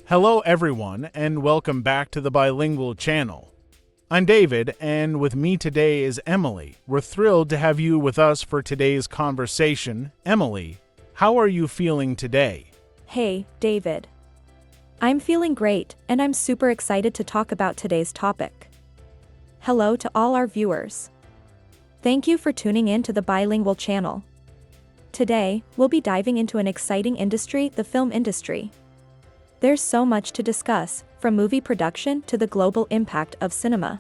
Hello everyone, and welcome back to the Bilingual channel. I'm David, and with me today is Emily. We're thrilled to have you with us for today's conversation. Emily, how are you feeling today? Hey, David. I'm feeling great, and I'm super excited to talk about today's topic. Hello to all our viewers. Thank you for tuning in to the Bilingual channel. Today, we'll be diving into an exciting industry, the film industry. There's so much to discuss, from movie production to the global impact of cinema.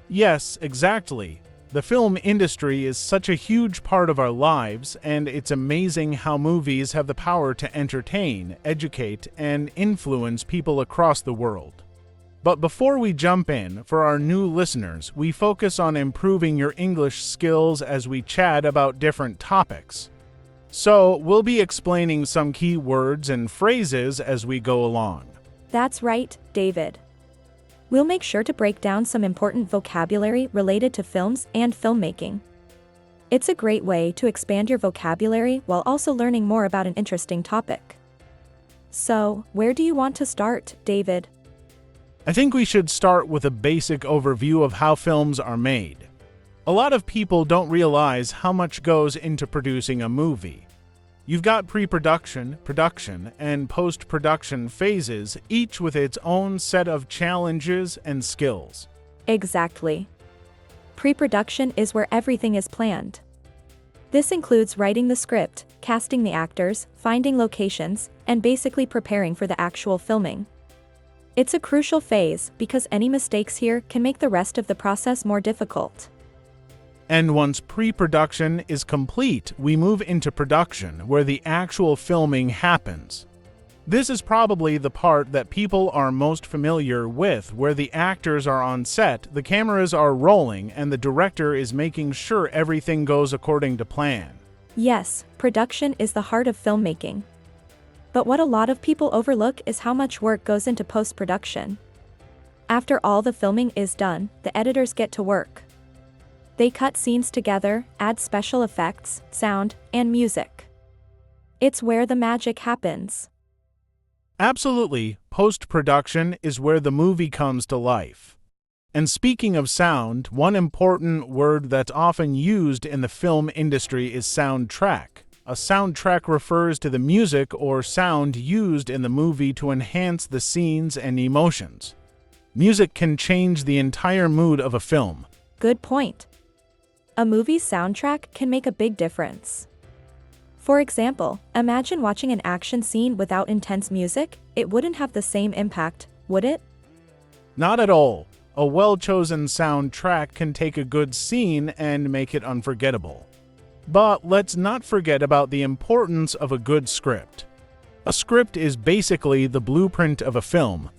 Yes, exactly. The film industry is such a huge part of our lives, and it's amazing how movies have the power to entertain, educate, and influence people across the world. But before we jump in, for our new listeners, we focus on improving your English skills as we chat about different topics. So, we'll be explaining some key words and phrases as we go along. That's right, David. We'll make sure to break down some important vocabulary related to films and filmmaking. It's a great way to expand your vocabulary while also learning more about an interesting topic. So, where do you want to start, David? I think we should start with a basic overview of how films are made. A lot of people don't realize how much goes into producing a movie. You've got pre-production, production, and post-production phases, each with its own set of challenges and skills. Exactly. Pre-production is where everything is planned. This includes writing the script, casting the actors, finding locations, and basically preparing for the actual filming. It's a crucial phase because any mistakes here can make the rest of the process more difficult. And once pre-production is complete, we move into production, where the actual filming happens. This is probably the part that people are most familiar with, where the actors are on set, the cameras are rolling, and the director is making sure everything goes according to plan. Yes, production is the heart of filmmaking. But what a lot of people overlook is how much work goes into post-production. After all the filming is done, the editors get to work. They cut scenes together, add special effects, sound, and music. It's where the magic happens. Absolutely, post-production is where the movie comes to life. And speaking of sound, one important word that's often used in the film industry is soundtrack. A soundtrack refers to the music or sound used in the movie to enhance the scenes and emotions. Music can change the entire mood of a film. Good point. A movie's soundtrack can make a big difference. For example, imagine watching an action scene without intense music. It wouldn't have the same impact, would it? Not at all. A well-chosen soundtrack can take a good scene and make it unforgettable. But let's not forget about the importance of a good script. A script is basically the blueprint of a film.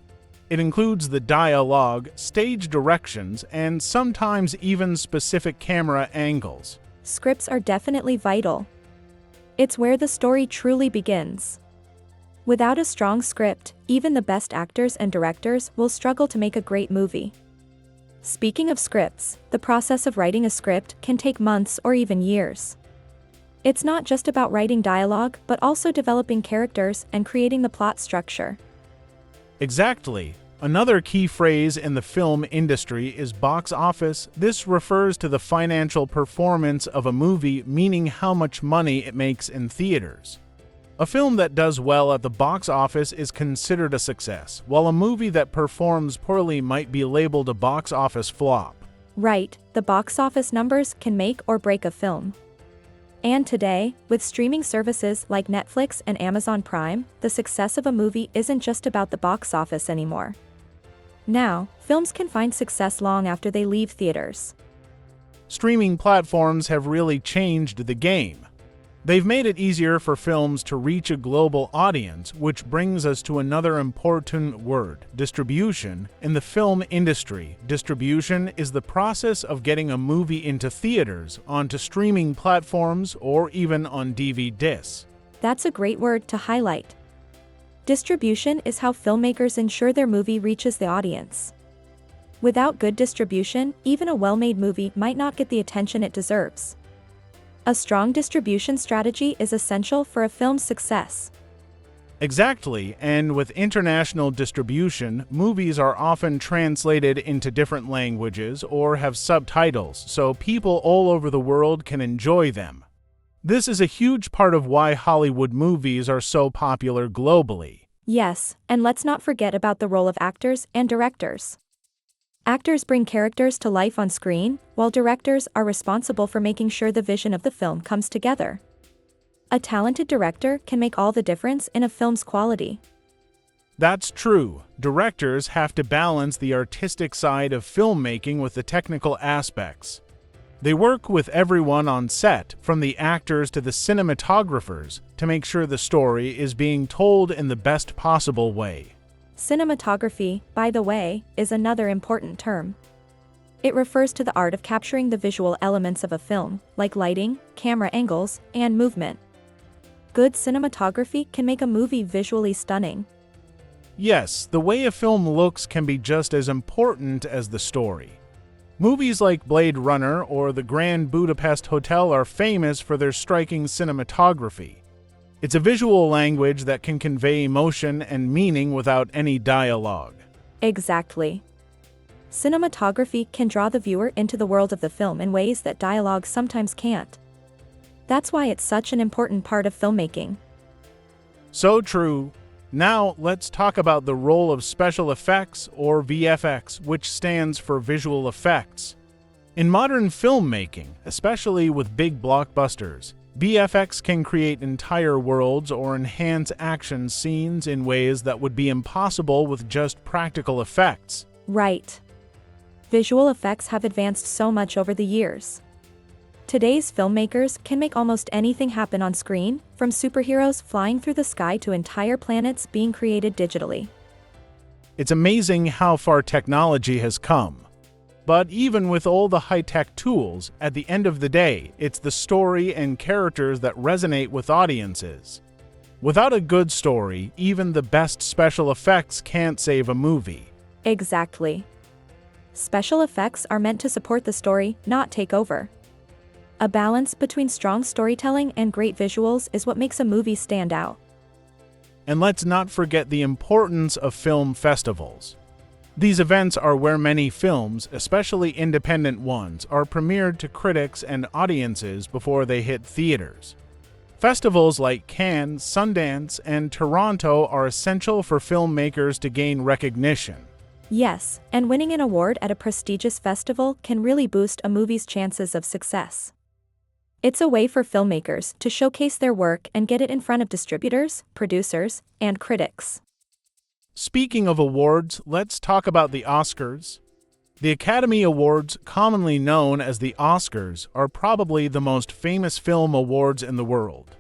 It includes the dialogue, stage directions, and sometimes even specific camera angles. Scripts are definitely vital. It's where the story truly begins. Without a strong script, even the best actors and directors will struggle to make a great movie. Speaking of scripts, the process of writing a script can take months or even years. It's not just about writing dialogue, but also developing characters and creating the plot structure. Exactly. Another key phrase in the film industry is box office. This refers to the financial performance of a movie, meaning how much money it makes in theaters. A film that does well at the box office is considered a success, while a movie that performs poorly might be labeled a box office flop. Right, the box office numbers can make or break a film. And today, with streaming services like Netflix and Amazon Prime, the success of a movie isn't just about the box office anymore. Now, films can find success long after they leave theaters. Streaming platforms have really changed the game. They've made it easier for films to reach a global audience, which brings us to another important word, distribution. In the film industry, distribution is the process of getting a movie into theaters, onto streaming platforms, or even on DVD discs. That's a great word to highlight. Distribution is how filmmakers ensure their movie reaches the audience. Without good distribution, even a well-made movie might not get the attention it deserves. A strong distribution strategy is essential for a film's success. Exactly, and with international distribution, movies are often translated into different languages or have subtitles, so people all over the world can enjoy them. This is a huge part of why Hollywood movies are so popular globally. Yes, and let's not forget about the role of actors and directors. Actors bring characters to life on screen, while directors are responsible for making sure the vision of the film comes together. A talented director can make all the difference in a film's quality. That's true. Directors have to balance the artistic side of filmmaking with the technical aspects. They work with everyone on set, from the actors to the cinematographers, to make sure the story is being told in the best possible way. Cinematography, by the way, is another important term. It refers to the art of capturing the visual elements of a film, like lighting, camera angles, and movement. Good cinematography can make a movie visually stunning. Yes, the way a film looks can be just as important as the story. Movies like Blade Runner or The Grand Budapest Hotel are famous for their striking cinematography. It's a visual language that can convey emotion and meaning without any dialogue. Exactly. Cinematography can draw the viewer into the world of the film in ways that dialogue sometimes can't. That's why it's such an important part of filmmaking. So true. Now let's talk about the role of special effects, or VFX, which stands for visual effects. In modern filmmaking, especially with big blockbusters, VFX can create entire worlds or enhance action scenes in ways that would be impossible with just practical effects. Right. Visual effects have advanced so much over the years. Today's filmmakers can make almost anything happen on screen, from superheroes flying through the sky to entire planets being created digitally. It's amazing how far technology has come. But even with all the high-tech tools, at the end of the day, it's the story and characters that resonate with audiences. Without a good story, even the best special effects can't save a movie. Exactly. Special effects are meant to support the story, not take over. A balance between strong storytelling and great visuals is what makes a movie stand out. And let's not forget the importance of film festivals. These events are where many films, especially independent ones, are premiered to critics and audiences before they hit theaters. Festivals like Cannes, Sundance, and Toronto are essential for filmmakers to gain recognition. Yes, and winning an award at a prestigious festival can really boost a movie's chances of success. It's a way for filmmakers to showcase their work and get it in front of distributors, producers, and critics. Speaking of awards, let's talk about the Oscars. The Academy Awards, commonly known as the Oscars, are probably the most famous film awards in the world.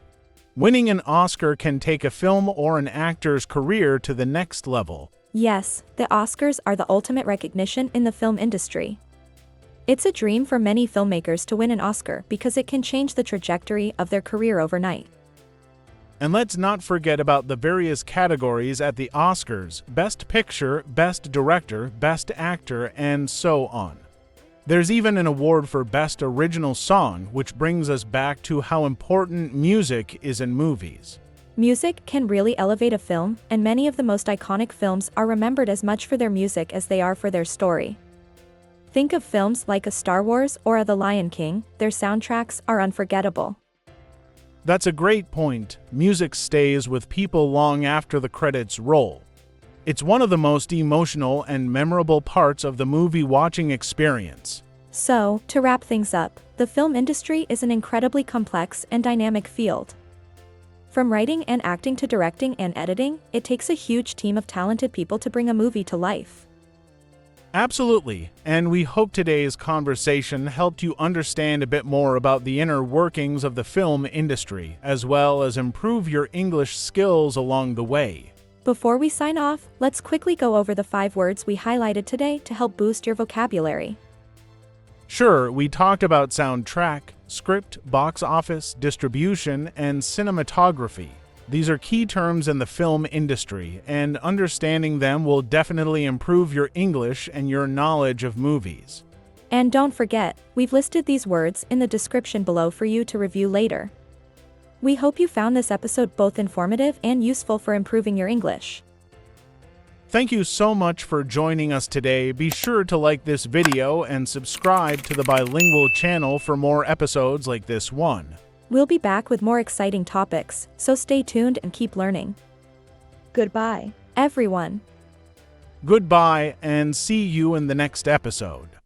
Winning an Oscar can take a film or an actor's career to the next level. Yes, the Oscars are the ultimate recognition in the film industry. It's a dream for many filmmakers to win an Oscar because it can change the trajectory of their career overnight. And let's not forget about the various categories at the Oscars: Best Picture, Best Director, Best Actor, and so on. There's even an award for Best Original Song, which brings us back to how important music is in movies. Music can really elevate a film, and many of the most iconic films are remembered as much for their music as they are for their story. Think of films like a Star Wars or a The Lion King, their soundtracks are unforgettable. That's a great point. Music stays with people long after the credits roll. It's one of the most emotional and memorable parts of the movie watching experience. So, to wrap things up, the film industry is an incredibly complex and dynamic field. From writing and acting to directing and editing, it takes a huge team of talented people to bring a movie to life. Absolutely, and we hope today's conversation helped you understand a bit more about the inner workings of the film industry, as well as improve your English skills along the way. Before we sign off, let's quickly go over the 5 words we highlighted today to help boost your vocabulary. Sure, we talked about soundtrack, script, box office, distribution, and cinematography. These are key terms in the film industry, and understanding them will definitely improve your English and your knowledge of movies. And don't forget, we've listed these words in the description below for you to review later. We hope you found this episode both informative and useful for improving your English. Thank you so much for joining us today. Be sure to like this video and subscribe to the Bilingual channel for more episodes like this one. We'll be back with more exciting topics, so stay tuned and keep learning. Goodbye, everyone. Goodbye and see you in the next episode.